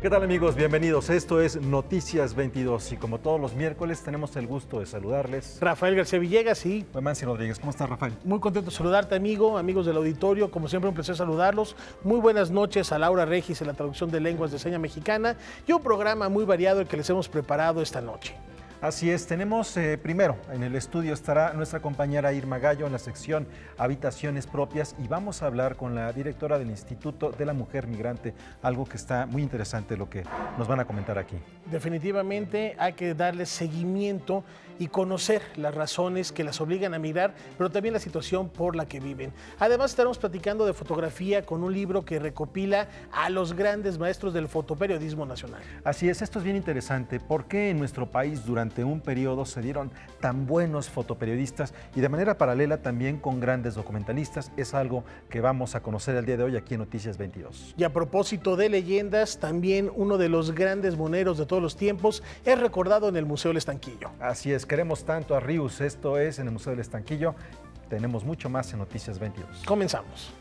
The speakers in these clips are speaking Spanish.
¿Qué tal, amigos? Bienvenidos. Esto es Noticias 22 y como todos los miércoles tenemos el gusto de saludarles. Rafael García Villegas y Mansi Rodríguez. ¿Cómo estás, Rafael? Muy contento de saludarte, amigos del auditorio. Como siempre, un placer saludarlos. Muy buenas noches a Laura Regis en la traducción de lenguas de seña mexicana y un programa muy variado el que les hemos preparado esta noche. Así es, tenemos primero en el estudio estará nuestra compañera Irma Gallo en la sección Habitaciones Propias y vamos a hablar con la directora del Instituto de la Mujer Migrante, algo que está muy interesante lo que nos van a comentar aquí. Definitivamente hay que darle seguimiento y conocer las razones que las obligan a migrar, pero también la situación por la que viven. Además estaremos platicando de fotografía con un libro que recopila a los grandes maestros del fotoperiodismo nacional. Así es, esto es bien interesante. ¿Por qué en nuestro país durante un periodo se dieron tan buenos fotoperiodistas y de manera paralela también con grandes documentalistas? Es algo que vamos a conocer el día de hoy aquí en Noticias 22. Y a propósito de leyendas, también uno de los grandes moneros de todos los tiempos es recordado en el Museo del Estanquillo. Así es, queremos tanto a Rius, esto es en el Museo del Estanquillo. Tenemos mucho más en Noticias 22. Comenzamos.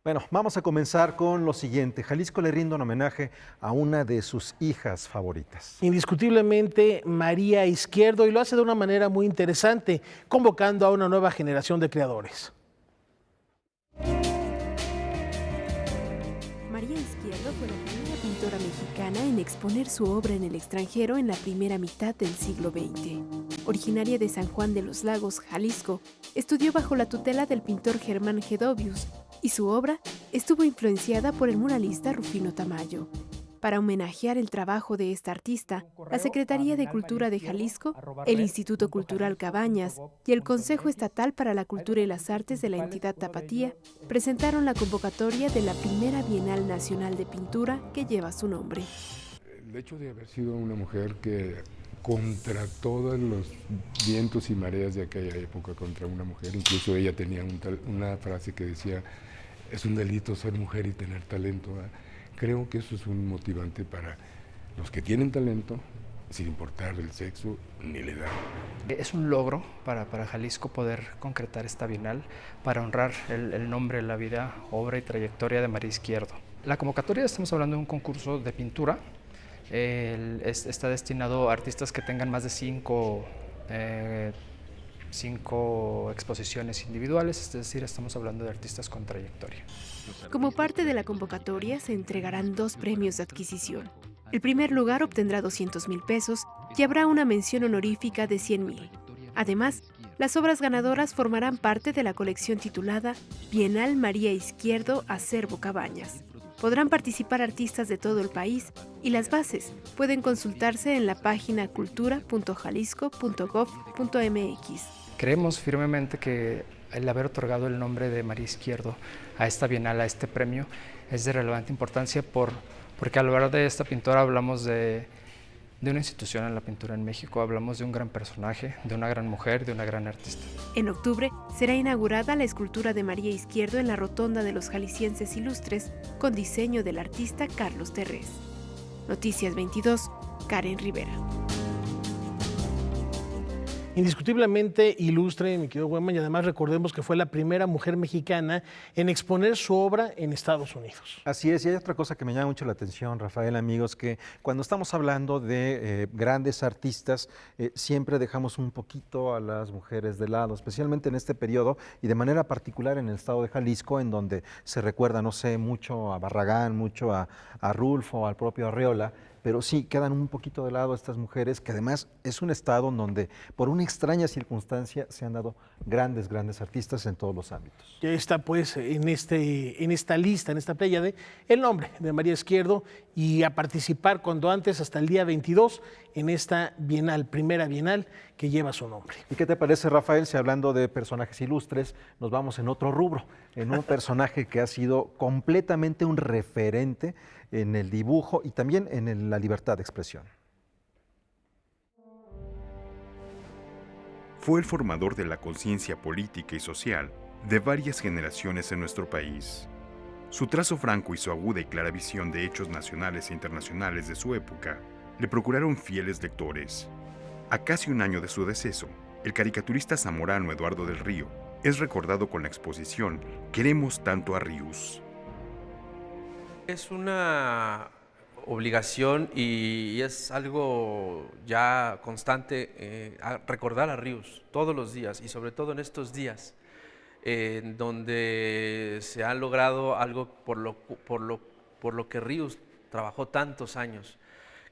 Bueno, vamos a comenzar con lo siguiente. Jalisco le rinde un homenaje a una de sus hijas favoritas. Indiscutiblemente María Izquierdo, y lo hace de una manera muy interesante, convocando a una nueva generación de creadores. María Izquierdo fue la primera pintora mexicana en exponer su obra en el extranjero en la primera mitad del siglo XX. Originaria de San Juan de los Lagos, Jalisco, estudió bajo la tutela del pintor Germán Gedovius y su obra estuvo influenciada por el muralista Rufino Tamayo. Para homenajear el trabajo de esta artista, la Secretaría de Cultura de Jalisco, el Instituto Cultural Cabañas y el Consejo Estatal para la Cultura y las Artes de la entidad tapatía presentaron la convocatoria de la primera Bienal Nacional de Pintura que lleva su nombre. El hecho de haber sido una mujer que contra todos los vientos y mareas de aquella época, contra una mujer, incluso ella tenía una frase que decía: es un delito ser mujer y tener talento. Creo que eso es un motivante para los que tienen talento, sin importar el sexo ni la edad. Es un logro para Jalisco poder concretar esta bienal para honrar el nombre, la vida, obra y trayectoria de María Izquierdo. La convocatoria, estamos hablando de un concurso de pintura. Está destinado a artistas que tengan más de cinco exposiciones individuales, es decir, estamos hablando de artistas con trayectoria. Como parte de la convocatoria se entregarán 2 premios de adquisición. El primer lugar obtendrá 200,000 pesos y habrá una mención honorífica de 100,000. Además, las obras ganadoras formarán parte de la colección titulada Bienal María Izquierdo Acervo Cabañas. Podrán participar artistas de todo el país y las bases pueden consultarse en la página cultura.jalisco.gov.mx. Creemos firmemente que el haber otorgado el nombre de María Izquierdo a esta bienal, a este premio, es de relevante importancia porque al hablar de esta pintora hablamos de una institución en la pintura en México, hablamos de un gran personaje, de una gran mujer, de una gran artista. En octubre será inaugurada la escultura de María Izquierdo en la Rotonda de los Jaliscienses Ilustres con diseño del artista Carlos Terrés. Noticias 22, Karen Rivera. Indiscutiblemente ilustre, mi querido Güeman, y además recordemos que fue la primera mujer mexicana en exponer su obra en Estados Unidos. Así es, y hay otra cosa que me llama mucho la atención, Rafael, amigos, que cuando estamos hablando de grandes artistas, siempre dejamos un poquito a las mujeres de lado, especialmente en este periodo y de manera particular en el estado de Jalisco, en donde se recuerda, no sé, mucho a Barragán, mucho a Rulfo, al propio Arreola, pero sí quedan un poquito de lado estas mujeres, que además es un estado en donde por una extraña circunstancia se han dado grandes artistas en todos los ámbitos. Ya está pues en esta lista, en esta pléyade, el nombre de María Izquierdo y a participar cuando antes, hasta el día 22, en esta bienal, primera bienal que lleva su nombre. ¿Y qué te parece, Rafael, si hablando de personajes ilustres, nos vamos en otro rubro, en un personaje que ha sido completamente un referente en el dibujo y también en la libertad de expresión? Fue el formador de la conciencia política y social de varias generaciones en nuestro país. Su trazo franco y su aguda y clara visión de hechos nacionales e internacionales de su época le procuraron fieles lectores. A casi un año de su deceso, el caricaturista zamorano Eduardo del Río es recordado con la exposición Queremos tanto a Ríos. Es una obligación y es algo ya constante recordar a Ríos todos los días y sobre todo en estos días en donde se ha logrado algo por lo que Ríos trabajó tantos años,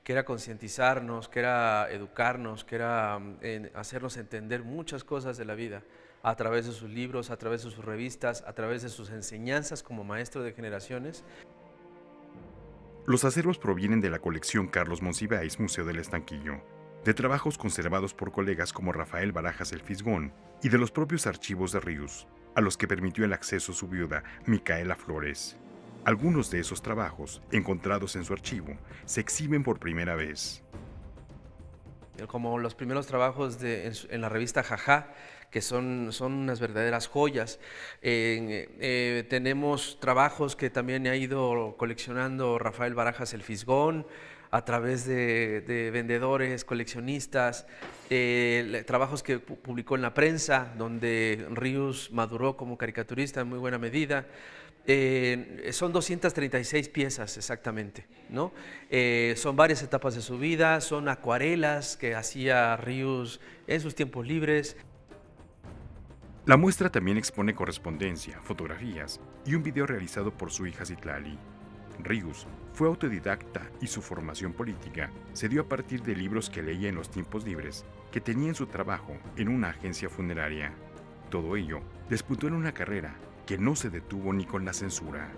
que era concientizarnos, que era educarnos, que era hacernos entender muchas cosas de la vida a través de sus libros, a través de sus revistas, a través de sus enseñanzas como maestro de generaciones. Los acervos provienen de la colección Carlos Monsiváis Museo del Estanquillo, de trabajos conservados por colegas como Rafael Barajas el Fisgón y de los propios archivos de Ríos, a los que permitió el acceso su viuda, Micaela Flores. Algunos de esos trabajos, encontrados en su archivo, se exhiben por primera vez. Como los primeros trabajos en la revista Jajá, que son unas verdaderas joyas. Tenemos trabajos que también ha ido coleccionando Rafael Barajas el Fisgón, a través de vendedores, coleccionistas, trabajos que publicó en la prensa, donde Ríos maduró como caricaturista en muy buena medida. Son 236 piezas exactamente, ¿no? Son varias etapas de su vida, son acuarelas que hacía Ríos en sus tiempos libres. La muestra también expone correspondencia, fotografías y un video realizado por su hija Citlali. Ríos fue autodidacta y su formación política se dio a partir de libros que leía en los tiempos libres que tenía en su trabajo en una agencia funeraria. Todo ello despuntó en una carrera que no se detuvo ni con la censura.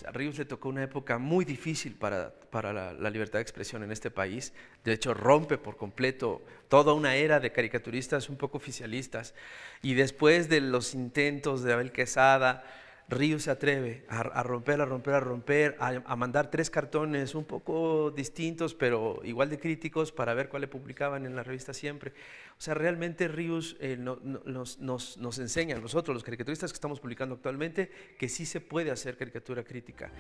A Ríos le tocó una época muy difícil para la libertad de expresión en este país. De hecho, rompe por completo toda una era de caricaturistas un poco oficialistas. Y después de los intentos de Abel Quesada, Ríos se atreve a romper, a mandar 3 cartones un poco distintos, pero igual de críticos, para ver cuál le publicaban en la revista Siempre. O sea, realmente Ríos nos enseña a nosotros, los caricaturistas que estamos publicando actualmente, que sí se puede hacer caricatura crítica.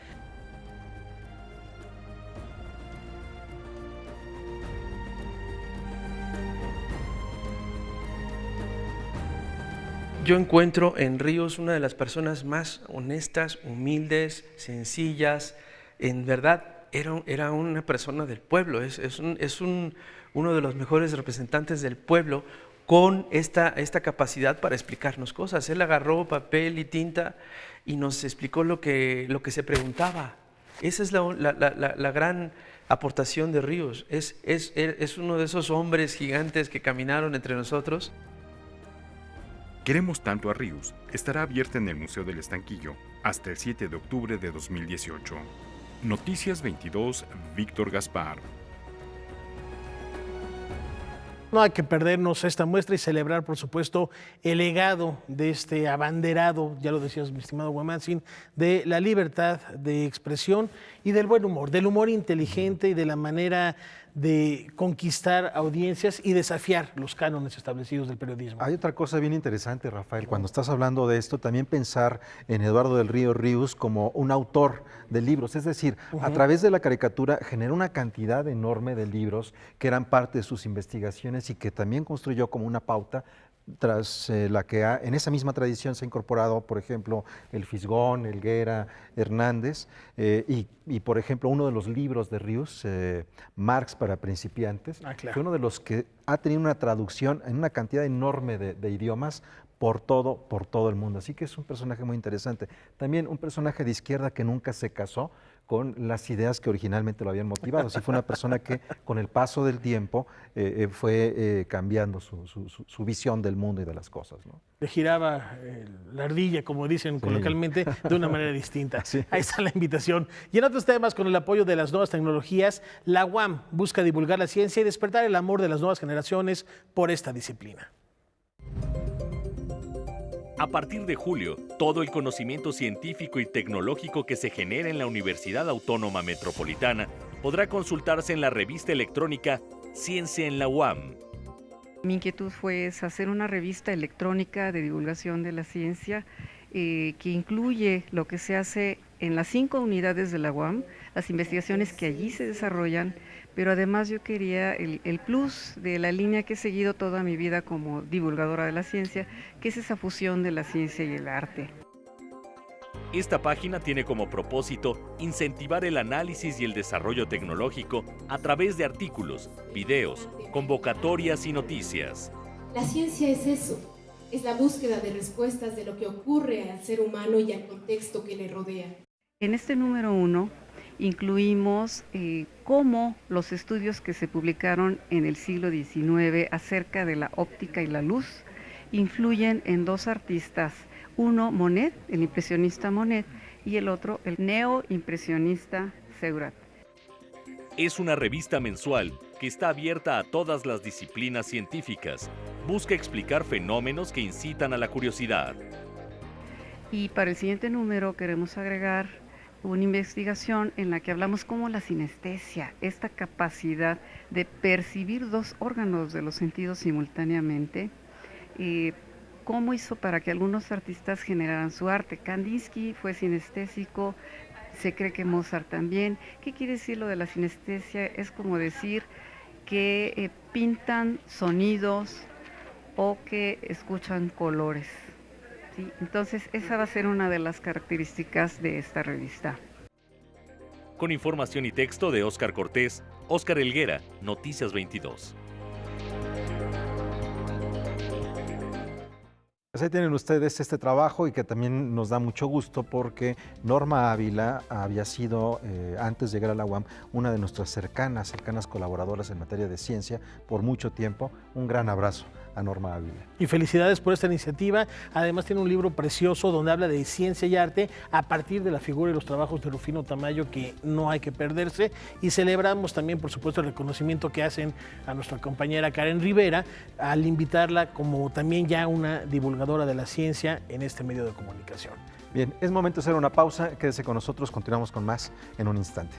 Yo encuentro en Ríos una de las personas más honestas, humildes, sencillas. En verdad, era una persona del pueblo, uno de los mejores representantes del pueblo con esta capacidad para explicarnos cosas. Él agarró papel y tinta y nos explicó lo que se preguntaba. Esa es la gran aportación de Ríos. Es uno de esos hombres gigantes que caminaron entre nosotros. Queremos tanto a Ríos estará abierta en el Museo del Estanquillo hasta el 7 de octubre de 2018. Noticias 22, Víctor Gaspar. No hay que perdernos esta muestra y celebrar, por supuesto, el legado de este abanderado, ya lo decías, mi estimado Huamantsin, de la libertad de expresión y del buen humor, del humor inteligente y de la manera de conquistar audiencias y desafiar los cánones establecidos del periodismo. Hay otra cosa bien interesante, Rafael, cuando estás hablando de esto, también pensar en Eduardo del Río Ríos como un autor de libros, es decir, a través de la caricatura generó una cantidad enorme de libros que eran parte de sus investigaciones y que también construyó como una pauta tras la que en esa misma tradición se ha incorporado, por ejemplo, el Fisgón, Helguera, Hernández, y por ejemplo, uno de los libros de Ríos, Marx para principiantes, claro, fue uno de los que ha tenido una traducción en una cantidad enorme de idiomas por todo el mundo. Así que es un personaje muy interesante. También un personaje de izquierda que nunca se casó con las ideas que originalmente lo habían motivado. Sí, fue una persona que con el paso del tiempo fue cambiando su visión del mundo y de las cosas, ¿no? Le giraba la ardilla, como dicen coloquialmente, de una manera distinta. Sí. Ahí está la invitación. Y en otros temas, con el apoyo de las nuevas tecnologías, la UAM busca divulgar la ciencia y despertar el amor de las nuevas generaciones por esta disciplina. A partir de julio, todo el conocimiento científico y tecnológico que se genera en la Universidad Autónoma Metropolitana podrá consultarse en la revista electrónica Ciencia en la UAM. Mi inquietud fue hacer una revista electrónica de divulgación de la ciencia que incluye lo que se hace en las 5 unidades de la UAM, las investigaciones que allí se desarrollan, pero además yo quería el plus de la línea que he seguido toda mi vida como divulgadora de la ciencia, que es esa fusión de la ciencia y el arte. Esta página tiene como propósito incentivar el análisis y el desarrollo tecnológico a través de artículos, videos, convocatorias y noticias. La ciencia es eso, es la búsqueda de respuestas de lo que ocurre al ser humano y al contexto que le rodea. En este número 1 incluimos cómo los estudios que se publicaron en el siglo XIX acerca de la óptica y la luz influyen en 2 artistas, uno Monet, el impresionista Monet, y el otro el neoimpresionista Seurat. Es una revista mensual que está abierta a todas las disciplinas científicas. Busca explicar fenómenos que incitan a la curiosidad. Y para el siguiente número queremos agregar una investigación en la que hablamos cómo la sinestesia, esta capacidad de percibir 2 órganos de los sentidos simultáneamente, cómo hizo para que algunos artistas generaran su arte. Kandinsky fue sinestésico, se cree que Mozart también. ¿Qué quiere decir lo de la sinestesia? Es como decir que pintan sonidos o que escuchan colores, ¿sí? Entonces esa va a ser una de las características de esta revista. Con información y texto de Óscar Cortés, Óscar Helguera, Noticias 22. Pues ahí tienen ustedes este trabajo y que también nos da mucho gusto porque Norma Ávila había sido, antes de llegar a la UAM, una de nuestras cercanas colaboradoras en materia de ciencia por mucho tiempo. Un gran abrazo a Norma Ávila. Y felicidades por esta iniciativa. Además tiene un libro precioso donde habla de ciencia y arte a partir de la figura y los trabajos de Rufino Tamayo que no hay que perderse. Y celebramos también, por supuesto, el reconocimiento que hacen a nuestra compañera Karen Rivera al invitarla como también ya una divulgadora de la ciencia en este medio de comunicación. Bien, es momento de hacer una pausa. Quédese con nosotros, continuamos con más en un instante.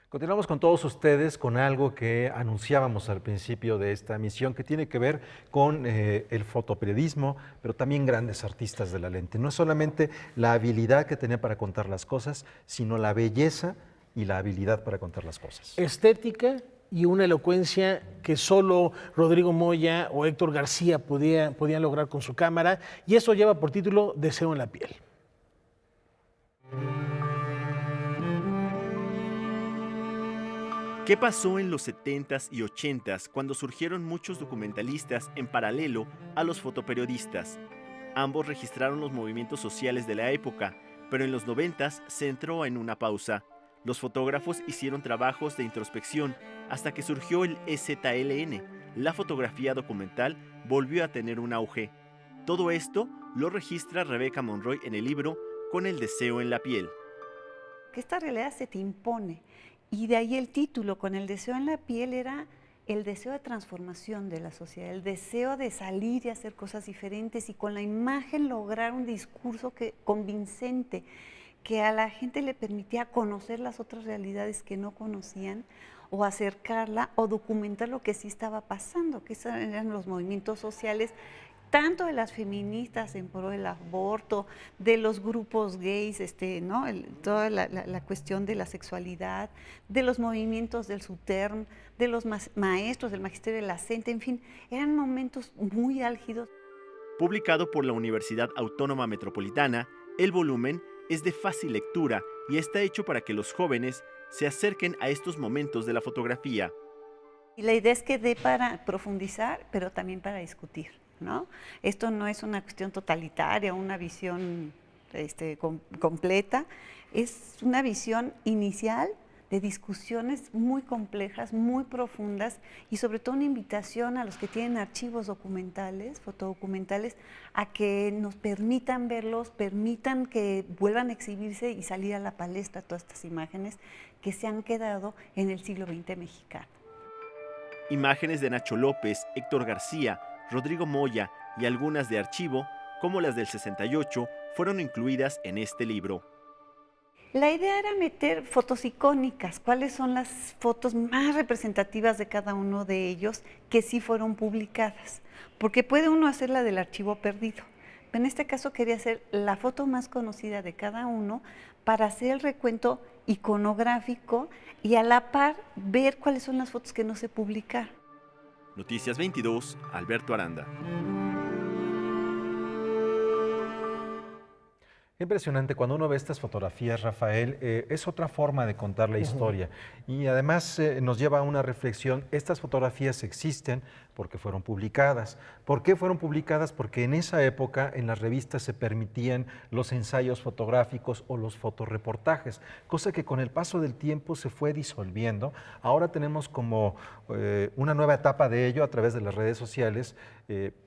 Continuamos con todos ustedes con algo que anunciábamos al principio de esta misión que tiene que ver con el fotoperiodismo, pero también grandes artistas de la lente. No es solamente la habilidad que tenía para contar las cosas, sino la belleza y la habilidad para contar las cosas. Estética y una elocuencia que solo Rodrigo Moya o Héctor García podían lograr con su cámara, y eso lleva por título Deseo en la piel. ¿Qué pasó en los 70s y 80s cuando surgieron muchos documentalistas en paralelo a los fotoperiodistas? Ambos registraron los movimientos sociales de la época, pero en los 90s se entró en una pausa. Los fotógrafos hicieron trabajos de introspección hasta que surgió el EZLN. La fotografía documental volvió a tener un auge. Todo esto lo registra Rebeca Monroy en el libro Con el deseo en la piel. Que esta realidad se te impone. Y de ahí el título, Con el deseo en la piel, era el deseo de transformación de la sociedad, el deseo de salir y hacer cosas diferentes y con la imagen lograr un discurso convincente, que a la gente le permitía conocer las otras realidades que no conocían o acercarla o documentar lo que sí estaba pasando, que esos eran los movimientos sociales, tanto de las feministas en pro del aborto, de los grupos gays, ¿no? Toda la cuestión de la sexualidad, de los movimientos del SUTERM, de los maestros del magisterio de la CENTE, en fin, eran momentos muy álgidos. Publicado por la Universidad Autónoma Metropolitana, el volumen es de fácil lectura y está hecho para que los jóvenes se acerquen a estos momentos de la fotografía. Y la idea es que dé para profundizar, pero también para discutir, ¿no? Esto no es una cuestión totalitaria, una visión completa, es una visión inicial de discusiones muy complejas, muy profundas y sobre todo una invitación a los que tienen archivos documentales, fotodocumentales, a que nos permitan verlos, permitan que vuelvan a exhibirse y salir a la palestra todas estas imágenes que se han quedado en el siglo XX mexicano. Imágenes de Nacho López, Héctor García, Rodrigo Moya y algunas de archivo, como las del 68, fueron incluidas en este libro. La idea era meter fotos icónicas, cuáles son las fotos más representativas de cada uno de ellos que sí fueron publicadas, porque puede uno hacer la del archivo perdido. En este caso quería hacer la foto más conocida de cada uno para hacer el recuento iconográfico y a la par ver cuáles son las fotos que no se publicaron. Noticias 22, Alberto Aranda. Impresionante, cuando uno ve estas fotografías, Rafael, es otra forma de contar la historia y además nos lleva a una reflexión. Estas fotografías existen porque fueron publicadas. ¿Por qué fueron publicadas? Porque en esa época en las revistas se permitían los ensayos fotográficos o los fotoreportajes, cosa que con el paso del tiempo se fue disolviendo. Ahora tenemos como una nueva etapa de ello a través de las redes sociales,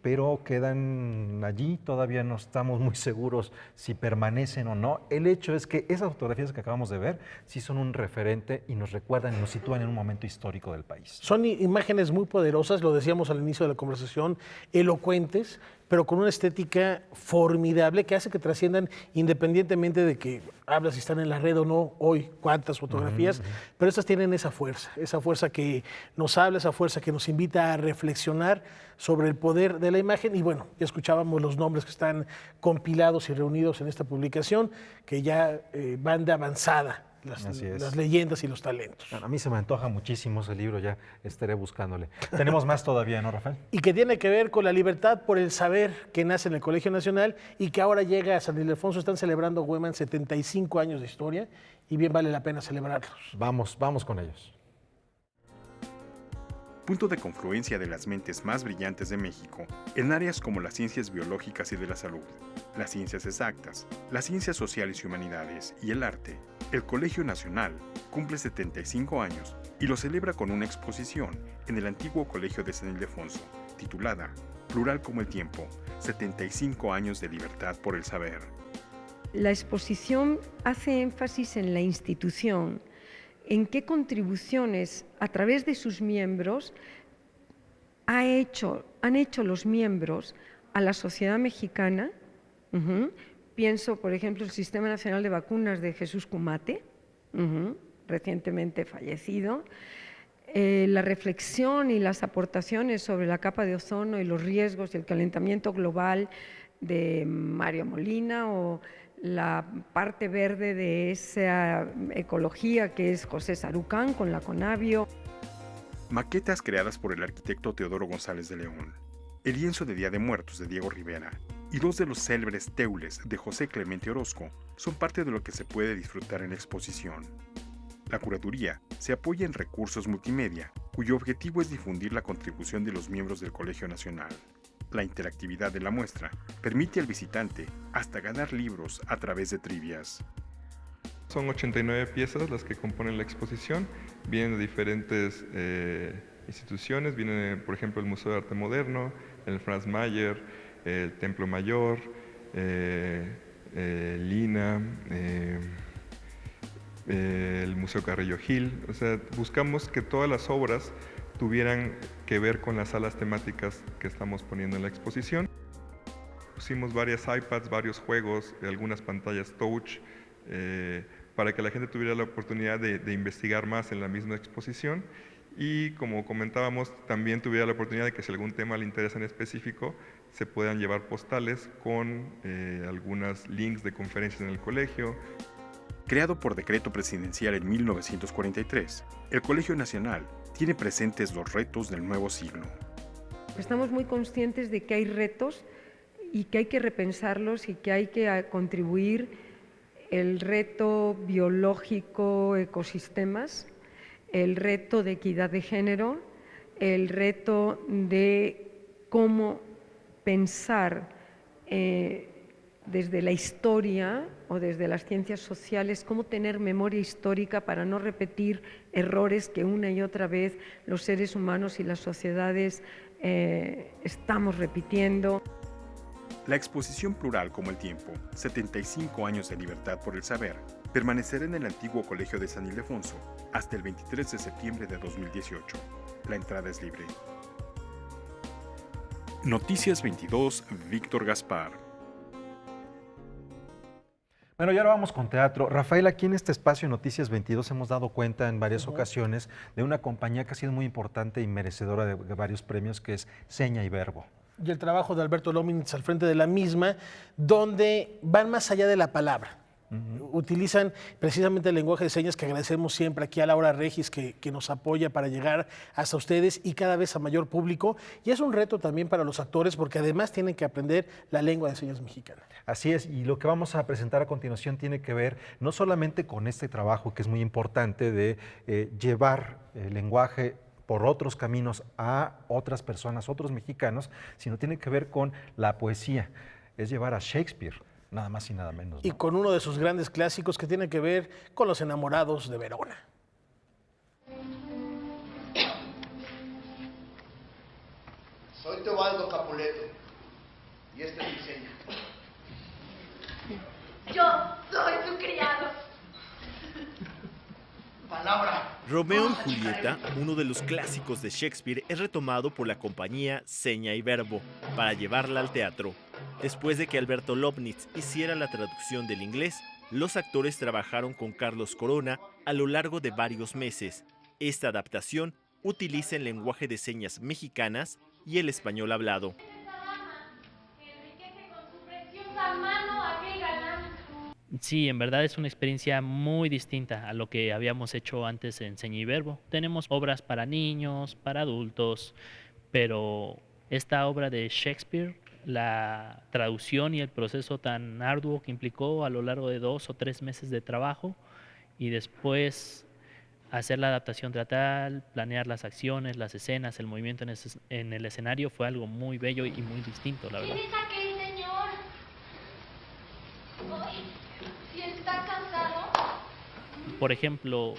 pero quedan allí, todavía no estamos muy seguros si permanecen o no. El hecho es que esas fotografías que acabamos de ver sí son un referente y nos recuerdan y nos sitúan en un momento histórico del país. Son imágenes muy poderosas, lo decíamos al inicio de la conversación, elocuentes, pero con una estética formidable que hace que trasciendan independientemente de que hablas si están en la red o no hoy, cuántas fotografías, pero estas tienen esa fuerza que nos habla, esa fuerza que nos invita a reflexionar sobre el poder de la imagen. Y bueno, ya escuchábamos los nombres que están compilados y reunidos en esta publicación, que ya van de avanzada. Las leyendas y los talentos. A mí se me antoja muchísimo ese libro, ya estaré buscándole. Tenemos más todavía, ¿no, Rafael? Y que tiene que ver con la libertad por el saber que nace en el Colegio Nacional y que ahora llega a San Ildefonso. Están celebrando, Hueman, 75 años de historia y bien vale la pena celebrarlos. Vamos con ellos. Punto de confluencia de las mentes más brillantes de México en áreas como las ciencias biológicas y de la salud, las ciencias exactas, las ciencias sociales y humanidades y el arte. El Colegio Nacional cumple 75 años y lo celebra con una exposición en el antiguo Colegio de San Ildefonso, titulada Plural como el tiempo, 75 años de libertad por el saber. La exposición hace énfasis en la institución, en qué contribuciones a través de sus miembros han hecho los miembros a la sociedad mexicana. Pienso, por ejemplo, el Sistema Nacional de Vacunas de Jesús Cumate, recientemente fallecido, la reflexión y las aportaciones sobre la capa de ozono y los riesgos y el calentamiento global de Mario Molina, o la parte verde de esa ecología que es José Sarucán con la Conavio. Maquetas creadas por el arquitecto Teodoro González de León, el lienzo de Día de Muertos de Diego Rivera y dos de los célebres teules de José Clemente Orozco son parte de lo que se puede disfrutar en la exposición. La curaduría se apoya en recursos multimedia, cuyo objetivo es difundir la contribución de los miembros del Colegio Nacional. La interactividad de la muestra permite al visitante hasta ganar libros a través de trivias. Son 89 piezas las que componen la exposición, vienen de diferentes instituciones, vienen por ejemplo el Museo de Arte Moderno, el Franz Mayer, el Templo Mayor, Lina, el Museo Carrillo Gil. O sea, buscamos que todas las obras tuvieran que ver con las salas temáticas que estamos poniendo en la exposición. Pusimos varias iPads, varios juegos, algunas pantallas touch, para que la gente tuviera la oportunidad de investigar más en la misma exposición y, como comentábamos, también tuviera la oportunidad de que si algún tema le interesa en específico, se puedan llevar postales con algunos links de conferencias en el colegio. Creado por decreto presidencial en 1943, el Colegio Nacional tiene presentes los retos del nuevo siglo. Estamos muy conscientes de que hay retos y que hay que repensarlos y que hay que contribuir el reto biológico, ecosistemas, el reto de equidad de género, el reto de cómo pensar desde la historia o desde las ciencias sociales, cómo tener memoria histórica para no repetir errores que una y otra vez los seres humanos y las sociedades estamos repitiendo. La exposición Plural como el tiempo, 75 años de libertad por el saber, permanecerá en el antiguo Colegio de San Ildefonso hasta el 23 de septiembre de 2018. La entrada es libre. Noticias 22, Víctor Gaspar. Bueno, y ahora vamos con teatro. Rafael, aquí en este espacio Noticias 22 hemos dado cuenta en varias ocasiones de una compañía que ha sido muy importante y merecedora de varios premios, que es Seña y Verbo. Y el trabajo de Alberto Lomnitz al frente de la misma, donde van más allá de la palabra. Utilizan precisamente el lenguaje de señas, que agradecemos siempre aquí a Laura Regis, que nos apoya para llegar hasta ustedes y cada vez a mayor público. Y es un reto también para los actores, porque además tienen que aprender la lengua de señas mexicana. Así es, y lo que vamos a presentar a continuación tiene que ver no solamente con este trabajo, que es muy importante, de llevar el lenguaje por otros caminos a otras personas, otros mexicanos, sino tiene que ver con la poesía, es llevar a Shakespeare, nada más y nada menos, ¿no? Y con uno de sus grandes clásicos que tiene que ver con los enamorados de Verona. Soy Teobaldo Capuleto y este es mi seña. Yo soy su criado. Palabra. Romeo y Julieta, uno de los clásicos de Shakespeare, es retomado por la compañía Seña y Verbo para llevarla al teatro. Después de que Alberto Lomnitz hiciera la traducción del inglés, los actores trabajaron con Carlos Corona a lo largo de varios meses. Esta adaptación utiliza el lenguaje de señas mexicanas y el español hablado. Sí, en verdad es una experiencia muy distinta a lo que habíamos hecho antes en Seña y Verbo. Tenemos obras para niños, para adultos, pero esta obra de Shakespeare, la traducción y el proceso tan arduo que implicó a lo largo de 2 o 3 meses de trabajo, y después hacer la adaptación teatral, planear las acciones, las escenas, el movimiento en el escenario, fue algo muy bello y muy distinto, la verdad. ¿Quién es aquel señor? ¿Si está cansado? Por ejemplo,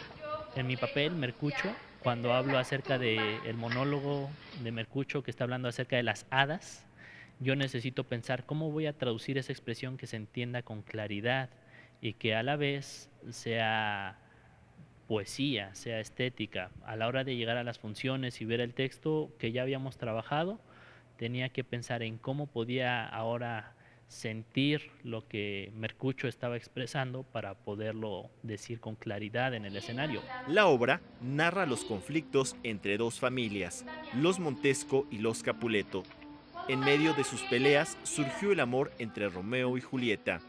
en mi papel, Mercucho, cuando hablo acerca del monólogo de Mercucho, que está hablando acerca de las hadas, yo necesito pensar cómo voy a traducir esa expresión que se entienda con claridad y que a la vez sea poesía, sea estética. A la hora de llegar a las funciones y ver el texto que ya habíamos trabajado, tenía que pensar en cómo podía ahora sentir lo que Mercucho estaba expresando para poderlo decir con claridad en el escenario. La obra narra los conflictos entre dos familias, los Montesco y los Capuleto. En medio de sus peleas surgió el amor entre Romeo y Julieta.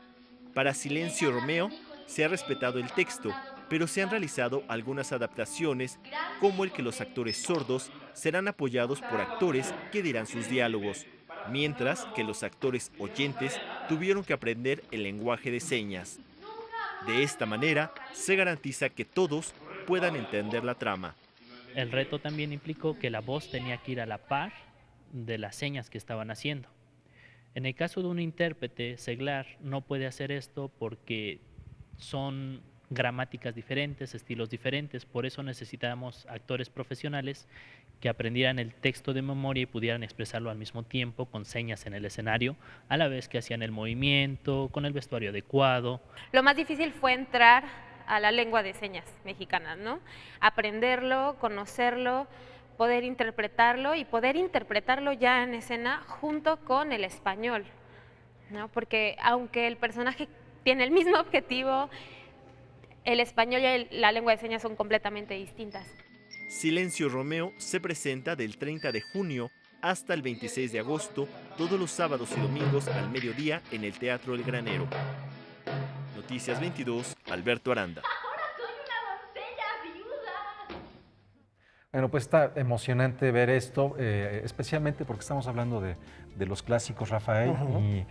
Para Silencio Romeo se ha respetado el texto, pero se han realizado algunas adaptaciones, como el que los actores sordos serán apoyados por actores que dirán sus diálogos, mientras que los actores oyentes tuvieron que aprender el lenguaje de señas. De esta manera, se garantiza que todos puedan entender la trama. El reto también implicó que la voz tenía que ir a la par de las señas que estaban haciendo. En el caso de un intérprete seglar, no puede hacer esto porque son gramáticas diferentes, estilos diferentes, por eso necesitábamos actores profesionales que aprendieran el texto de memoria y pudieran expresarlo al mismo tiempo con señas en el escenario, a la vez que hacían el movimiento, con el vestuario adecuado. Lo más difícil fue entrar a la lengua de señas mexicana, ¿no? Aprenderlo, conocerlo, poder interpretarlo y poder interpretarlo ya en escena junto con el español, ¿no? Porque aunque el personaje tiene el mismo objetivo, el español y la lengua de señas son completamente distintas. Silencio Romeo se presenta del 30 de junio hasta el 26 de agosto, todos los sábados y domingos al mediodía en el Teatro El Granero. Noticias 22, Alberto Aranda. Bueno, pues está emocionante ver esto, especialmente porque estamos hablando de los clásicos, Rafael, y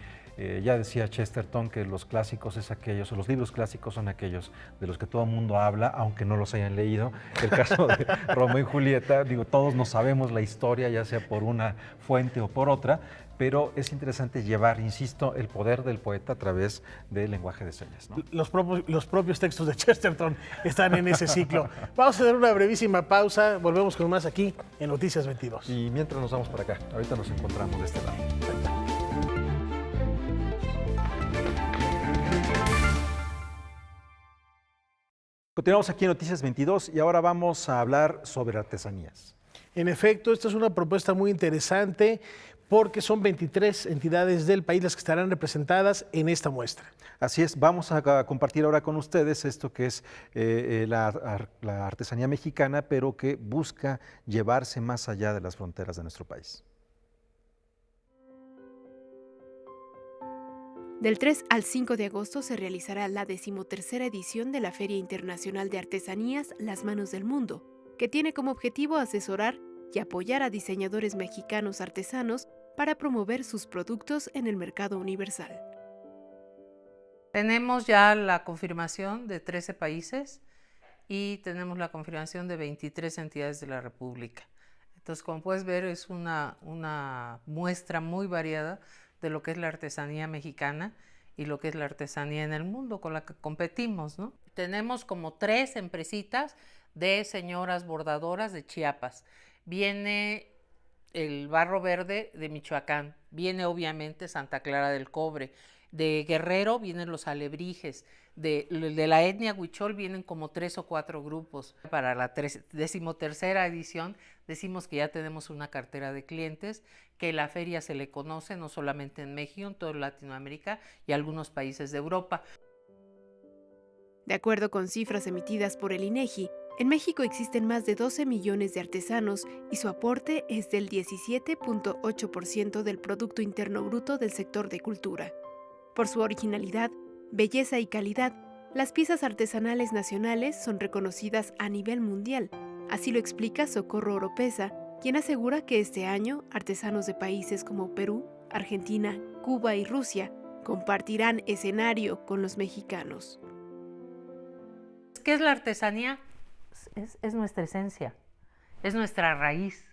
ya decía Chesterton que los clásicos es aquellos, o los libros clásicos son aquellos de los que todo el mundo habla, aunque no los hayan leído. El caso de Romeo y Julieta, digo, todos no sabemos la historia, ya sea por una fuente o por otra, pero es interesante llevar, insisto, el poder del poeta a través del lenguaje de señas, ¿no? Los propios textos de Chesterton están en ese ciclo. Vamos a hacer una brevísima pausa, volvemos con más aquí en Noticias 22. Y mientras nos vamos para acá, ahorita nos encontramos de este lado. Continuamos aquí en Noticias 22 y ahora vamos a hablar sobre artesanías. En efecto, esta es una propuesta muy interesante porque son 23 entidades del país las que estarán representadas en esta muestra. Así es, vamos a compartir ahora con ustedes esto que es la artesanía mexicana, pero que busca llevarse más allá de las fronteras de nuestro país. Del 3 al 5 de agosto se realizará la 13ª edición de la Feria Internacional de Artesanías Las Manos del Mundo, que tiene como objetivo asesorar y apoyar a diseñadores mexicanos artesanos para promover sus productos en el mercado universal. Tenemos ya la confirmación de 13 países y tenemos la confirmación de 23 entidades de la República. Entonces, como puedes ver, es una muestra muy variada de lo que es la artesanía mexicana y lo que es la artesanía en el mundo con la que competimos, ¿no? Tenemos como 3 empresitas de señoras bordadoras de Chiapas. Viene el barro verde de Michoacán, viene obviamente Santa Clara del Cobre, de Guerrero vienen los alebrijes, de la etnia huichol vienen como 3 o 4 grupos. Para la 13ª edición decimos que ya tenemos una cartera de clientes, que la feria se le conoce no solamente en México, en toda Latinoamérica y algunos países de Europa. De acuerdo con cifras emitidas por el INEGI, en México existen más de 12 millones de artesanos y su aporte es del 17.8% del Producto Interno Bruto del sector de cultura. Por su originalidad, belleza y calidad, las piezas artesanales nacionales son reconocidas a nivel mundial. Así lo explica Socorro Oropesa, quien asegura que este año artesanos de países como Perú, Argentina, Cuba y Rusia compartirán escenario con los mexicanos. ¿Qué es la artesanía? Es nuestra esencia, es nuestra raíz.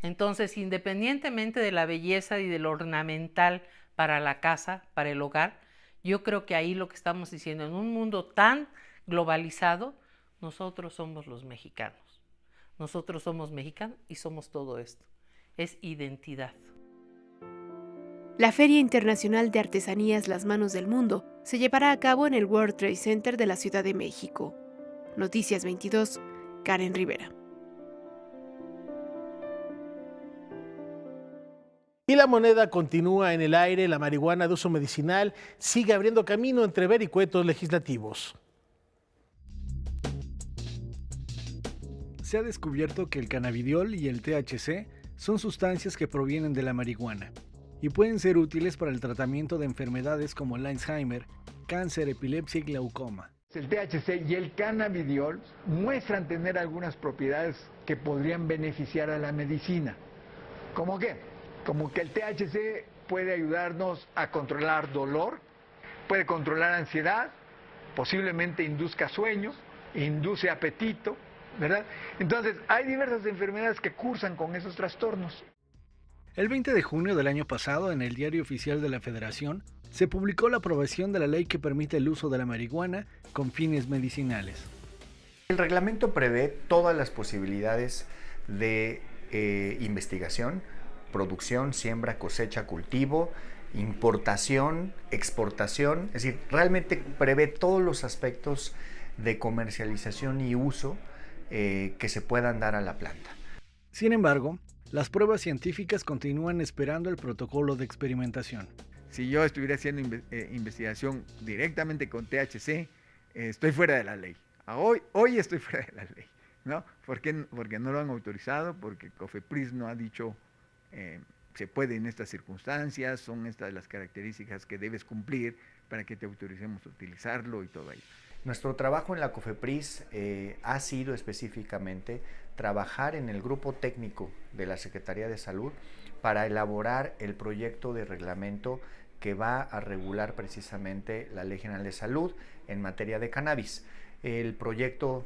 Entonces, independientemente de la belleza y de lo ornamental para la casa, para el hogar, yo creo que ahí lo que estamos diciendo, en un mundo tan globalizado, nosotros somos los mexicanos. Nosotros somos mexicanos y somos todo esto. Es identidad. La Feria Internacional de Artesanías Las Manos del Mundo se llevará a cabo en el World Trade Center de la Ciudad de México. Noticias 22, Karen Rivera. Y la moneda continúa en el aire, la marihuana de uso medicinal sigue abriendo camino entre vericuetos legislativos. Se ha descubierto que el cannabidiol y el THC son sustancias que provienen de la marihuana y pueden ser útiles para el tratamiento de enfermedades como el Alzheimer, cáncer, epilepsia y glaucoma. El THC y el cannabidiol muestran tener algunas propiedades que podrían beneficiar a la medicina. ¿Cómo qué? Como que el THC puede ayudarnos a controlar dolor, puede controlar ansiedad, posiblemente induzca sueño, induce apetito, ¿verdad? Entonces, hay diversas enfermedades que cursan con esos trastornos. El 20 de junio del año pasado, en el Diario Oficial de la Federación, se publicó la aprobación de la ley que permite el uso de la marihuana con fines medicinales. El reglamento prevé todas las posibilidades de investigación, producción, siembra, cosecha, cultivo, importación, exportación, es decir, realmente prevé todos los aspectos de comercialización y uso que se puedan dar a la planta. Sin embargo, las pruebas científicas continúan esperando el protocolo de experimentación. Si yo estuviera haciendo investigación directamente con THC, estoy fuera de la ley. Hoy estoy fuera de la ley, ¿no? Porque no lo han autorizado, porque COFEPRIS no ha dicho se puede en estas circunstancias, son estas las características que debes cumplir para que te autoricemos a utilizarlo y todo ello. Nuestro trabajo en la COFEPRIS ha sido específicamente trabajar en el grupo técnico de la Secretaría de Salud para elaborar el proyecto de reglamento que va a regular precisamente la Ley General de Salud en materia de cannabis. El proyecto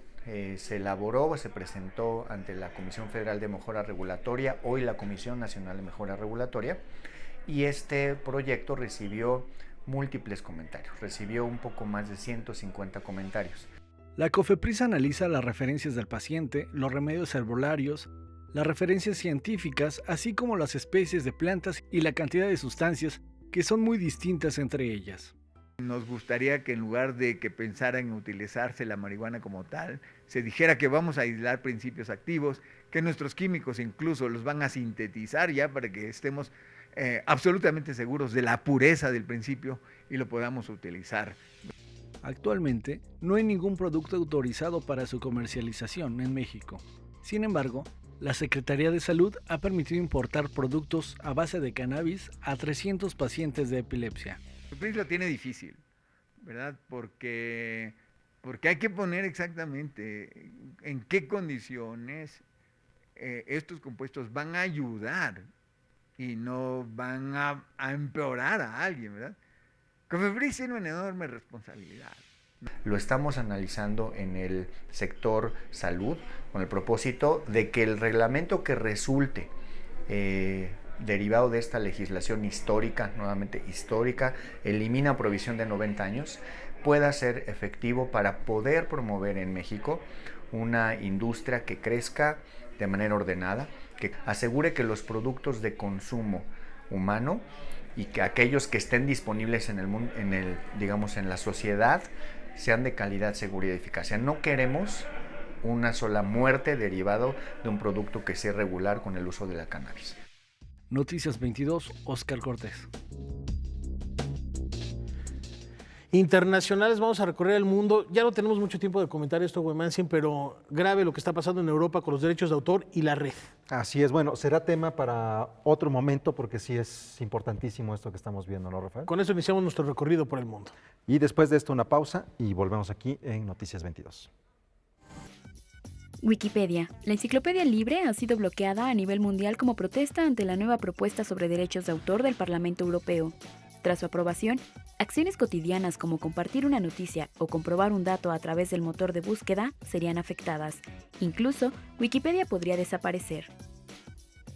se elaboró, se presentó ante la Comisión Federal de Mejora Regulatoria, hoy la Comisión Nacional de Mejora Regulatoria, y este proyecto recibió múltiples comentarios, recibió un poco más de 150 comentarios. La COFEPRIS analiza las referencias del paciente, los remedios herbolarios, las referencias científicas, así como las especies de plantas y la cantidad de sustancias que son muy distintas entre ellas. Nos gustaría que en lugar de que pensara en utilizarse la marihuana como tal, se dijera que vamos a aislar principios activos, que nuestros químicos incluso los van a sintetizar ya para que estemos absolutamente seguros de la pureza del principio y lo podamos utilizar. Actualmente, no hay ningún producto autorizado para su comercialización en México. Sin embargo, la Secretaría de Salud ha permitido importar productos a base de cannabis a 300 pacientes de epilepsia. COFEPRIS lo tiene difícil, ¿verdad? Porque hay que poner exactamente en qué condiciones estos compuestos van a ayudar y no van a empeorar a alguien, ¿verdad? COFEPRIS tiene una enorme responsabilidad. Lo estamos analizando en el sector salud con el propósito de que el reglamento que resulte derivado de esta legislación histórica, nuevamente histórica, elimina provisión de 90 años, pueda ser efectivo para poder promover en México una industria que crezca de manera ordenada, que asegure que los productos de consumo humano y que aquellos que estén disponibles en el mundo, digamos, en la sociedad, sean de calidad, seguridad y eficacia. No queremos una sola muerte derivado de un producto que sea irregular con el uso de la cannabis. Noticias 22, Óscar Cortés. Internacionales, vamos a recorrer el mundo. Ya no tenemos mucho tiempo de comentar esto, Huemansin, pero grave lo que está pasando en Europa con los derechos de autor y la red. Así es, bueno, será tema para otro momento porque sí es importantísimo esto que estamos viendo, ¿no, Rafael? Con eso iniciamos nuestro recorrido por el mundo. Y después de esto una pausa y volvemos aquí en Noticias 22. Wikipedia, la enciclopedia libre, ha sido bloqueada a nivel mundial como protesta ante la nueva propuesta sobre derechos de autor del Parlamento Europeo. Tras su aprobación, acciones cotidianas como compartir una noticia o comprobar un dato a través del motor de búsqueda serían afectadas. Incluso, Wikipedia podría desaparecer.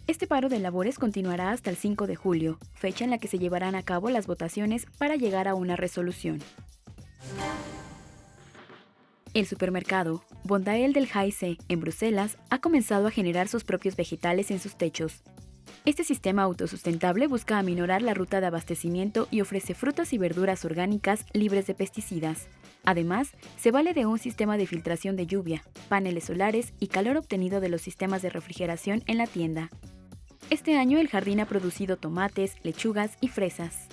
Este paro de labores continuará hasta el 5 de julio, fecha en la que se llevarán a cabo las votaciones para llegar a una resolución. El supermercado Bondael del Gijze, en Bruselas, ha comenzado a generar sus propios vegetales en sus techos. Este sistema autosustentable busca aminorar la ruta de abastecimiento y ofrece frutas y verduras orgánicas libres de pesticidas. Además, se vale de un sistema de filtración de lluvia, paneles solares y calor obtenido de los sistemas de refrigeración en la tienda. Este año el jardín ha producido tomates, lechugas y fresas.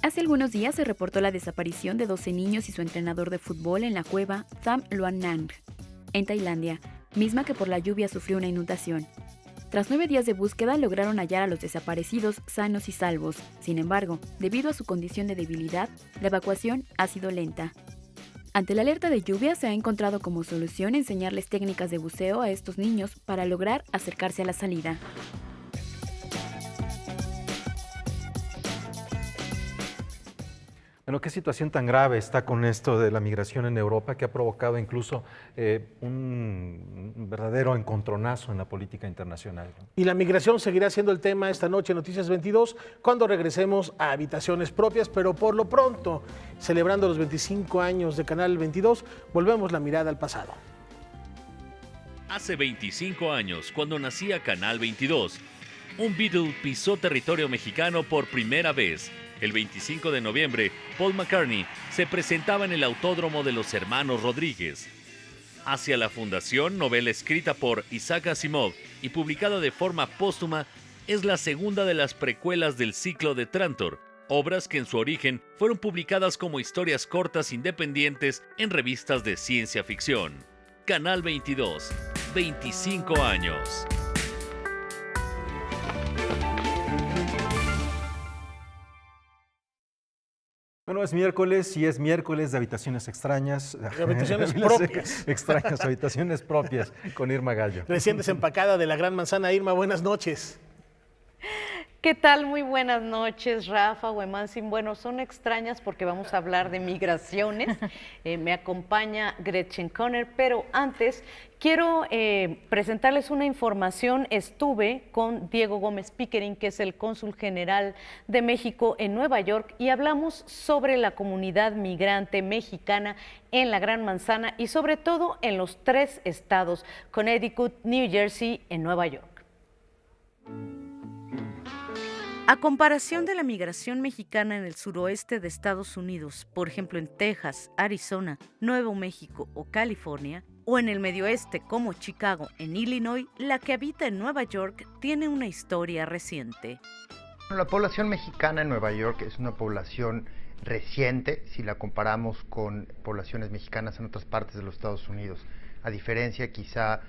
Hace algunos días se reportó la desaparición de 12 niños y su entrenador de fútbol en la cueva Tham Luang Nang, en Tailandia, misma que por la lluvia sufrió una inundación. Tras 9 días de búsqueda lograron hallar a los desaparecidos sanos y salvos. Sin embargo, debido a su condición de debilidad, la evacuación ha sido lenta. Ante la alerta de lluvia se ha encontrado como solución enseñarles técnicas de buceo a estos niños para lograr acercarse a la salida. Bueno, qué situación tan grave está con esto de la migración en Europa que ha provocado incluso un verdadero encontronazo en la política internacional. Y la migración seguirá siendo el tema esta noche en Noticias 22 cuando regresemos a Habitaciones Propias, pero por lo pronto, celebrando los 25 años de Canal 22, volvemos la mirada al pasado. Hace 25 años, cuando nacía Canal 22, un Beatle pisó territorio mexicano por primera vez. El 25 de noviembre, Paul McCartney se presentaba en el Autódromo de los Hermanos Rodríguez. Hacia la Fundación, novela escrita por Isaac Asimov y publicada de forma póstuma, es la segunda de las precuelas del ciclo de Trantor, obras que en su origen fueron publicadas como historias cortas independientes en revistas de ciencia ficción. Canal 22, 25 años. Bueno, es miércoles y es miércoles de Habitaciones Extrañas. De habitaciones propias. Extrañas, Habitaciones Propias, con Irma Gallo. Recién desempacada de la Gran Manzana. Irma, buenas noches. ¿Qué tal? Muy buenas noches, Rafa, Huemansin. Bueno, son extrañas porque vamos a hablar de migraciones. Me acompaña Gretchen Conner, pero antes quiero presentarles una información. Estuve con Diego Gómez Pickering, que es el cónsul general de México en Nueva York, y hablamos sobre la comunidad migrante mexicana en la Gran Manzana y sobre todo en los 3 estados, Connecticut, New Jersey y Nueva York. A comparación de la migración mexicana en el suroeste de Estados Unidos, por ejemplo en Texas, Arizona, Nuevo México o California, o en el medio oeste como Chicago, en Illinois, la que habita en Nueva York tiene una historia reciente. La población mexicana en Nueva York es una población reciente si la comparamos con poblaciones mexicanas en otras partes de los Estados Unidos, a diferencia quizá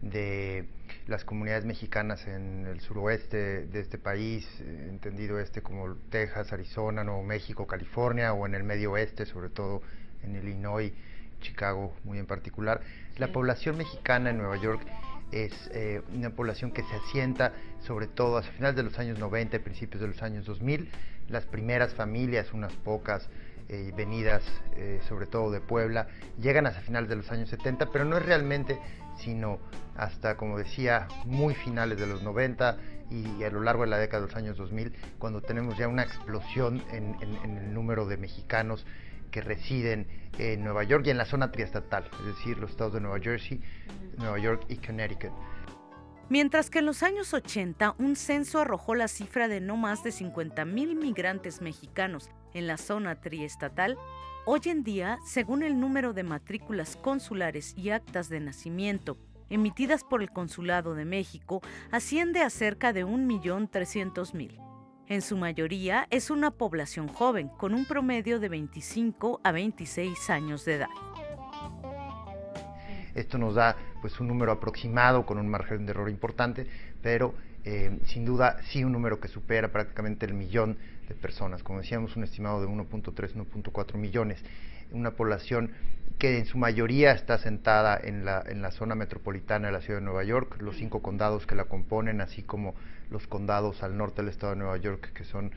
de las comunidades mexicanas en el suroeste de este país, entendido como Texas, Arizona, Nuevo México, California, o en el medio oeste, sobre todo en Illinois, Chicago muy en particular. La población mexicana en Nueva York es una población que se asienta sobre todo hacia finales de los años 90 y principios de los años 2000. Las primeras familias, unas pocas venidas sobre todo de Puebla, llegan hacia finales de los años 70, pero no es realmente sino hasta, como decía, muy finales de los 90 y a lo largo de la década de los años 2000, cuando tenemos ya una explosión en el número de mexicanos que residen en Nueva York y en la zona triestatal, es decir, los estados de Nueva Jersey, Nueva York y Connecticut. Mientras que en los años 80 un censo arrojó la cifra de no más de 50,000 migrantes mexicanos en la zona triestatal, hoy en día, según el número de matrículas consulares y actas de nacimiento emitidas por el Consulado de México, asciende a cerca de 1,300,000. En su mayoría es una población joven, con un promedio de 25 a 26 años de edad. Esto nos da un número aproximado con un margen de error importante, pero sin duda sí un número que supera prácticamente el millón de personas. Como decíamos, un estimado de 1.3, 1.4 millones. Una población que en su mayoría está asentada en la zona metropolitana de la ciudad de Nueva York, los 5 condados que la componen, así como los condados al norte del estado de Nueva York que son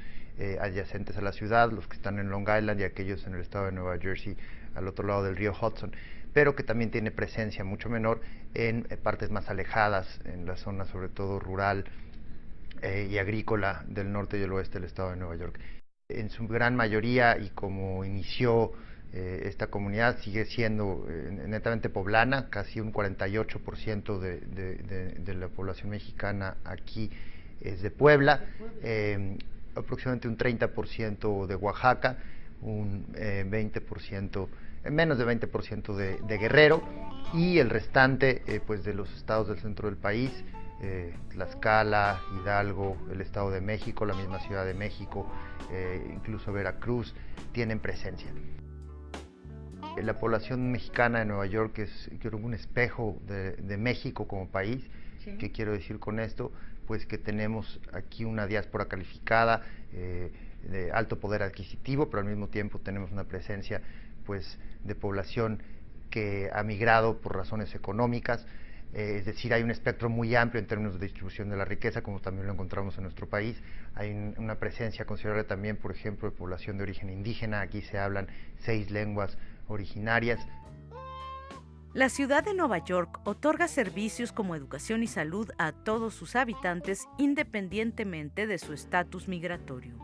adyacentes a la ciudad, los que están en Long Island y aquellos en el estado de Nueva Jersey al otro lado del río Hudson, pero que también tiene presencia mucho menor en partes más alejadas, en la zona sobre todo rural y agrícola del norte y el oeste del estado de Nueva York. En su gran mayoría, y como inició esta comunidad, sigue siendo netamente poblana, casi un 48% de la población mexicana aquí es de Puebla, aproximadamente un 30% de Oaxaca, un 20%, menos de 20% de Guerrero, y el restante de los estados del centro del país, Tlaxcala, Hidalgo, el Estado de México, la misma Ciudad de México, incluso Veracruz, tienen presencia. La población mexicana de Nueva York es, creo, un espejo de México como país. Sí. ¿Qué quiero decir con esto? Pues que tenemos aquí una diáspora calificada, de alto poder adquisitivo, pero al mismo tiempo tenemos una presencia de población que ha migrado por razones económicas, es decir, hay un espectro muy amplio en términos de distribución de la riqueza, como también lo encontramos en nuestro país. Hay una presencia considerable también, por ejemplo, de población de origen indígena. Aquí se hablan 6 lenguas originarias. La ciudad de Nueva York otorga servicios como educación y salud a todos sus habitantes independientemente de su estatus migratorio.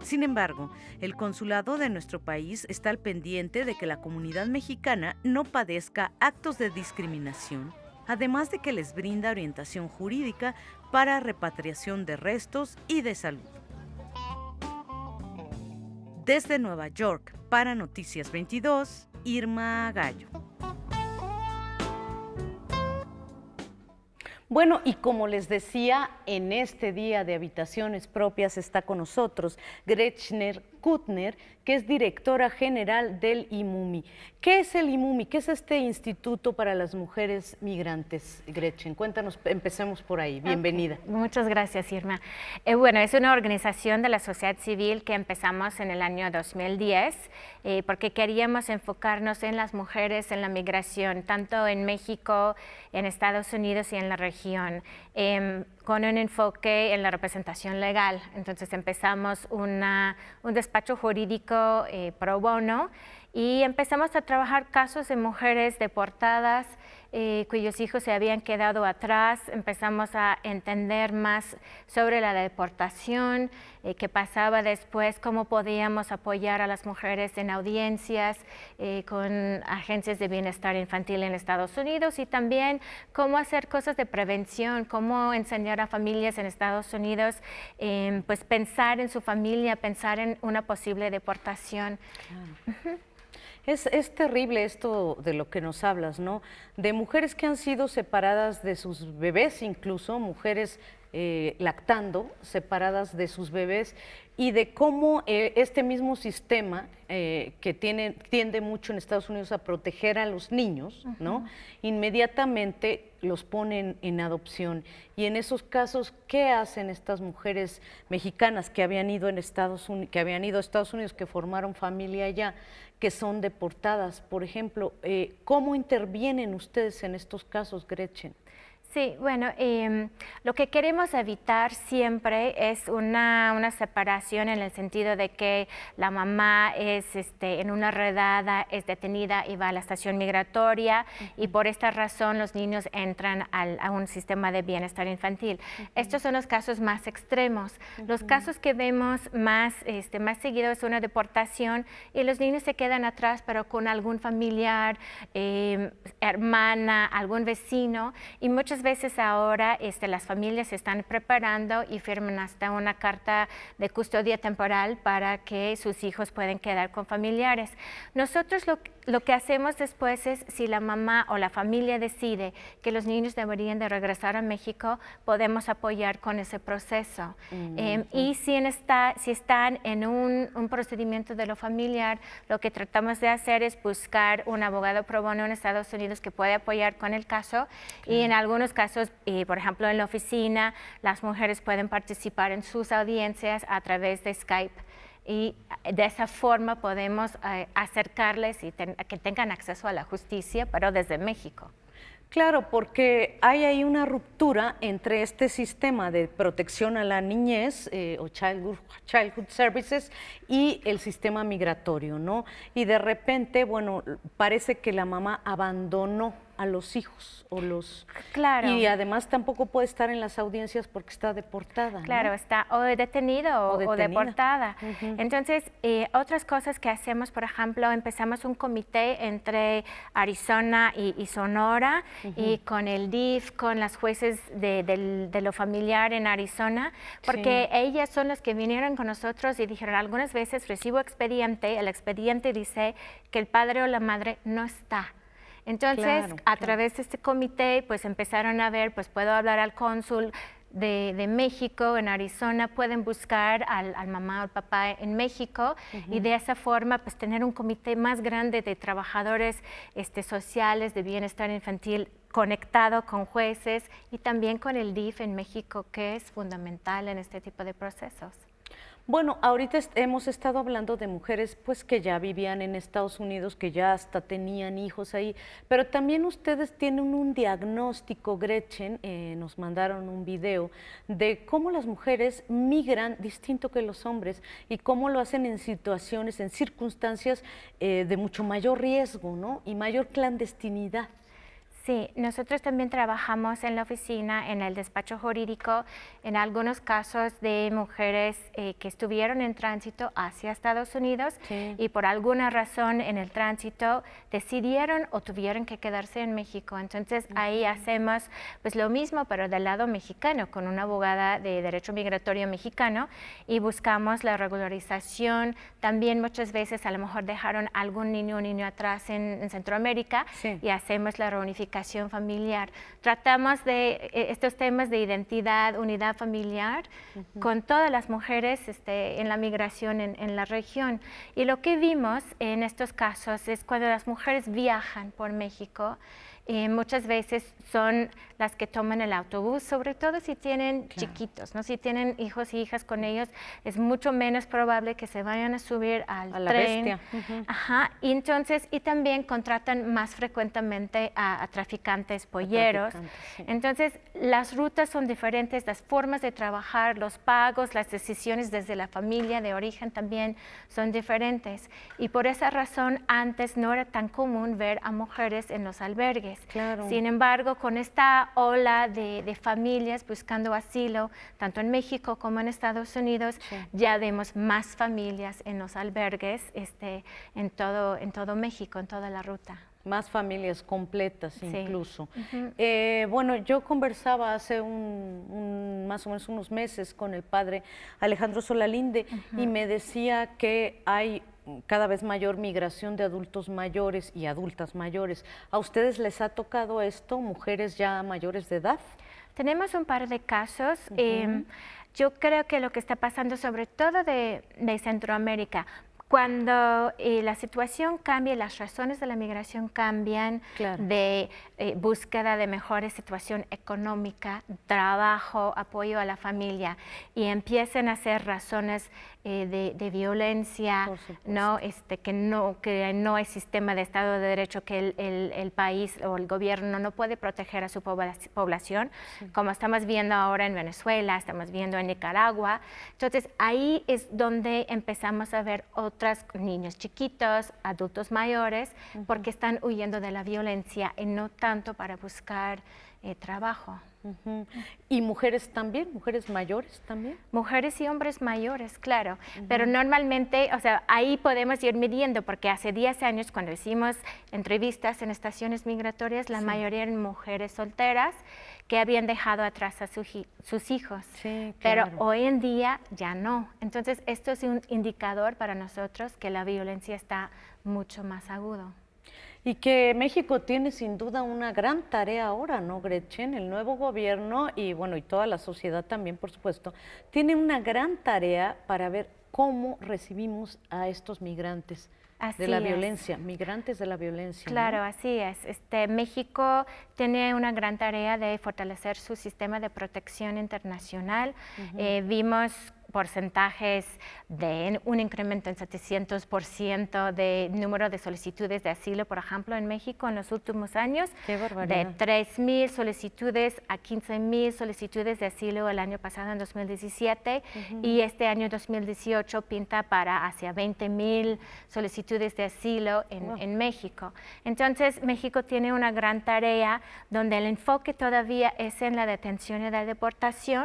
Sin embargo, el consulado de nuestro país está al pendiente de que la comunidad mexicana no padezca actos de discriminación, además de que les brinda orientación jurídica para repatriación de restos y de salud. Desde Nueva York, para Noticias 22, Irma Gallo. Bueno, y como les decía, en este día de habitaciones propias está con nosotros Gretchen Kuttner, que es directora general del IMUMI. ¿Qué es el IMUMI? ¿Qué es este Instituto para las Mujeres Migrantes? Gretchen, cuéntanos, empecemos por ahí. Bienvenida. Okay. Muchas gracias, Irma. Bueno, es una organización de la sociedad civil que empezamos en el año 2010 porque queríamos enfocarnos en las mujeres en la migración, tanto en México, en Estados Unidos y en la región, con un enfoque en la representación legal. Entonces empezamos un despacho jurídico pro bono y empezamos a trabajar casos de mujeres deportadas cuyos hijos se habían quedado atrás. Empezamos a entender más sobre la deportación, qué pasaba después, cómo podíamos apoyar a las mujeres en audiencias con agencias de bienestar infantil en Estados Unidos, y también cómo hacer cosas de prevención, cómo enseñar a familias en Estados Unidos pues pensar en su familia, pensar en una posible deportación. Claro. Es terrible esto de lo que nos hablas, ¿no? De mujeres que han sido separadas de sus bebés, incluso mujeres lactando, separadas de sus bebés, y de cómo este mismo sistema que tiende mucho en Estados Unidos a proteger a los niños, ¿no? Inmediatamente los ponen en adopción. Y en esos casos, ¿qué hacen estas mujeres mexicanas que habían ido a Estados Unidos, que formaron familia allá, que son deportadas? Por ejemplo, ¿cómo intervienen ustedes en estos casos, Gretchen? Sí, bueno, lo que queremos evitar siempre es una separación en el sentido de que la mamá es en una redada, es detenida y va a la estación migratoria, y por esta razón los niños entran a un sistema de bienestar infantil. Estos son los casos más extremos. Los casos que vemos más seguido es una deportación y los niños se quedan atrás, pero con algún familiar, hermana, algún vecino, y muchas veces ahora las familias se están preparando y firman hasta una carta de custodia temporal para que sus hijos puedan quedar con familiares. Nosotros lo que hacemos después es, si la mamá o la familia decide que los niños deberían de regresar a México, podemos apoyar con ese proceso. Y si están en un procedimiento de lo familiar, lo que tratamos de hacer es buscar un abogado pro bono en Estados Unidos que puede apoyar con el caso, y en algunos casos, por ejemplo en la oficina, las mujeres pueden participar en sus audiencias a través de Skype, y de esa forma podemos acercarles y que tengan acceso a la justicia, pero desde México. Claro, porque hay ahí una ruptura entre este sistema de protección a la niñez o Childhood Services y el sistema migratorio, ¿no? Y de repente, bueno, parece que la mamá abandonó a los hijos Claro. Y además tampoco puede estar en las audiencias porque está deportada, Claro, ¿no? está o detenida o deportada. Entonces, otras cosas que hacemos, por ejemplo, empezamos un comité entre Arizona y Sonora, y con el DIF, con las jueces de lo familiar en Arizona, porque ellas son las que vinieron con nosotros y dijeron, algunas veces recibo expediente, el expediente dice que el padre o la madre no está. Entonces, a través de este comité, pues empezaron a ver, pues puedo hablar al cónsul de México, en Arizona, pueden buscar al mamá o al papá en México, y de esa forma pues tener un comité más grande de trabajadores sociales de bienestar infantil conectado con jueces y también con el DIF en México, que es fundamental en este tipo de procesos. Bueno, ahorita hemos estado hablando de mujeres pues que ya vivían en Estados Unidos, que ya hasta tenían hijos ahí, pero también ustedes tienen un diagnóstico, Gretchen, nos mandaron un video de cómo las mujeres migran distinto que los hombres y cómo lo hacen en situaciones, en circunstancias de mucho mayor riesgo, ¿no? Y mayor clandestinidad. Sí, nosotros también trabajamos en la oficina, en el despacho jurídico, en algunos casos de mujeres que estuvieron en tránsito hacia Estados Unidos y por alguna razón en el tránsito decidieron o tuvieron que quedarse en México. Entonces ahí hacemos pues lo mismo, pero del lado mexicano, con una abogada de derecho migratorio mexicano, y buscamos la regularización. También muchas veces a lo mejor dejaron algún niño o niña atrás en Centroamérica, y hacemos la reunificación familiar. Tratamos de estos temas de identidad, unidad familiar con todas las mujeres en la migración en la región. Y lo que vimos en estos casos es cuando las mujeres viajan por México, muchas veces son las que toman el autobús, sobre todo si tienen chiquitos, ¿no? Si tienen hijos y hijas con ellos, es mucho menos probable que se vayan a subir al tren. La bestia. Y entonces, y también contratan más frecuentemente a narcotraficantes polleros. Entonces, las rutas son diferentes, las formas de trabajar, los pagos, las decisiones desde la familia de origen también son diferentes. Y por esa razón, antes no era tan común ver a mujeres en los albergues. Sin embargo, con esta ola de familias buscando asilo, tanto en México como en Estados Unidos, ya vemos más familias en los albergues en todo México, en toda la ruta. Más familias completas incluso. Bueno, yo conversaba hace más o menos unos meses con el padre Alejandro Solalinde y me decía que hay cada vez mayor migración de adultos mayores y adultas mayores. ¿A ustedes les ha tocado esto, mujeres ya mayores de edad? Tenemos un par de casos. Yo creo que lo que está pasando, sobre todo de Centroamérica, cuando la situación cambia, las razones de la migración cambian, de búsqueda de mejor situación económica, trabajo, apoyo a la familia, y empiezan a ser razones de violencia, ¿no? Que no hay sistema de Estado de Derecho, que el país o el gobierno no puede proteger a su población, como estamos viendo ahora en Venezuela, estamos viendo en Nicaragua. Entonces, ahí es donde empezamos a ver otros niños chiquitos, adultos mayores, porque están huyendo de la violencia y no tanto para buscar trabajo. ¿Y mujeres también? ¿Mujeres mayores también? Mujeres y hombres mayores, claro. Pero normalmente, o sea, ahí podemos ir midiendo, porque hace 10 años cuando hicimos entrevistas en estaciones migratorias, la mayoría eran mujeres solteras que habían dejado atrás a sus hijos. Pero hoy en día ya no. Entonces, esto es un indicador para nosotros que la violencia está mucho más agudo. Y que México tiene sin duda una gran tarea ahora, ¿no, Gretchen? El nuevo gobierno y bueno, y toda la sociedad también, por supuesto, tiene una gran tarea para ver cómo recibimos a estos migrantes de la violencia, migrantes de la violencia. Claro, ¿no? así es. México tiene una gran tarea de fortalecer su sistema de protección internacional. Vimos porcentajes de un incremento en 700% de número de solicitudes de asilo, por ejemplo, en México en los últimos años. ¡Qué barbaridad! De 3,000 solicitudes a 15,000 solicitudes de asilo el año pasado, en 2017, y este año 2018 pinta para hacia 20,000 solicitudes de asilo en México. Entonces, México tiene una gran tarea donde el enfoque todavía es en la detención y la deportación.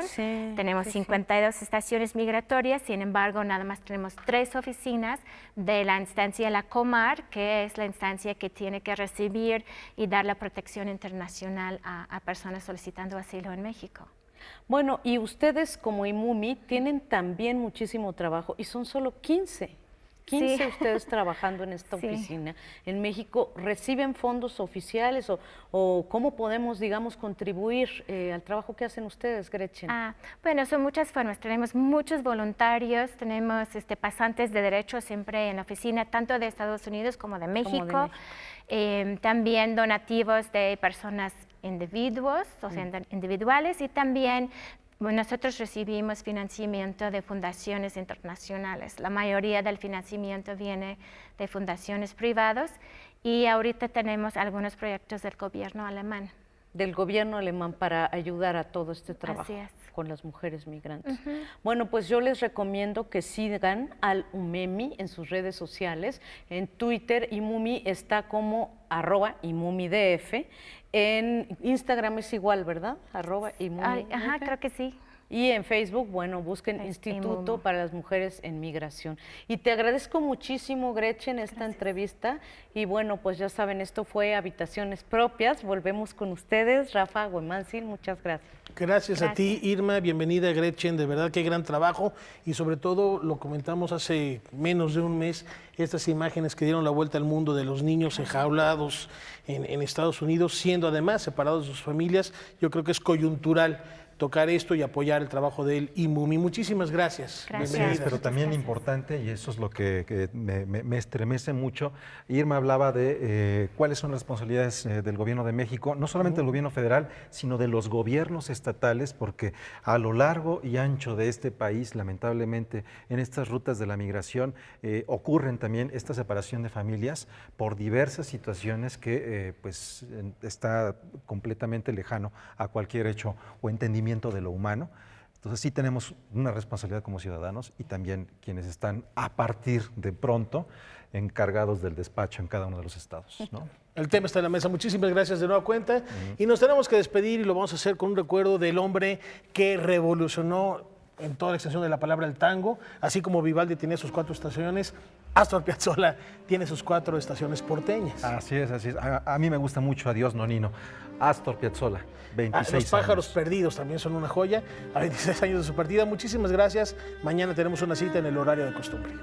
Tenemos 52 estaciones migratorias, sin embargo, nada más tenemos 3 oficinas de la instancia La Comar, que es la instancia que tiene que recibir y dar la protección internacional a personas solicitando asilo en México. Bueno, y ustedes como IMUMI tienen también muchísimo trabajo y son solo 15 ustedes trabajando en esta oficina. En México, ¿reciben fondos oficiales o cómo podemos, digamos, contribuir al trabajo que hacen ustedes, Gretchen? Bueno, son muchas formas. Tenemos muchos voluntarios, tenemos pasantes de derecho siempre en la oficina, tanto de Estados Unidos como de México. También donativos de personas individuos, o sea, individuales, y también nosotros recibimos financiamiento de fundaciones internacionales. La mayoría del financiamiento viene de fundaciones privadas y ahorita tenemos algunos proyectos del gobierno alemán. Del gobierno alemán para ayudar a todo este trabajo con las mujeres migrantes. Bueno, pues yo les recomiendo que sigan al UMEMI en sus redes sociales. En Twitter, IMUMI está como @IMUMIDF. En Instagram es igual, ¿verdad? @IMUMI. Creo que sí. Y en Facebook, bueno, busquen Instituto para las Mujeres en Migración. Y te agradezco muchísimo, Gretchen, esta entrevista. Y bueno, pues ya saben, esto fue Habitaciones Propias. Volvemos con ustedes. Rafa Huemanzil, muchas gracias. Gracias a ti, Irma. Bienvenida, Gretchen. De verdad, qué gran trabajo. Y sobre todo, lo comentamos hace menos de un mes, estas imágenes que dieron la vuelta al mundo de los niños enjaulados en Estados Unidos, siendo además separados de sus familias. Yo creo que es coyuntural tocar esto y apoyar el trabajo del IMUMI. Muchísimas gracias. Sí, pero también importante, y eso es lo que me estremece mucho, Irma hablaba de cuáles son las responsabilidades del gobierno de México, no solamente del gobierno federal, sino de los gobiernos estatales, porque a lo largo y ancho de este país, lamentablemente, en estas rutas de la migración ocurren también esta separación de familias por diversas situaciones que pues está completamente lejano a cualquier hecho o entendimiento de lo humano. Entonces sí tenemos una responsabilidad como ciudadanos y también quienes están a partir de pronto encargados del despacho en cada uno de los estados, ¿no? El tema está en la mesa. Muchísimas gracias de nueva cuenta. Y nos tenemos que despedir y lo vamos a hacer con un recuerdo del hombre que revolucionó en toda la extensión de la palabra el tango, así como Vivaldi tenía sus 4 estaciones, Astor Piazzolla tiene sus 4 estaciones porteñas. Así es, así es. A mí me gusta mucho Adiós Nonino. Astor Piazzolla, 26 Los pájaros años. perdidos también son una joya, a 26 años de su partida. Muchísimas gracias. Mañana tenemos una cita en el horario de costumbre.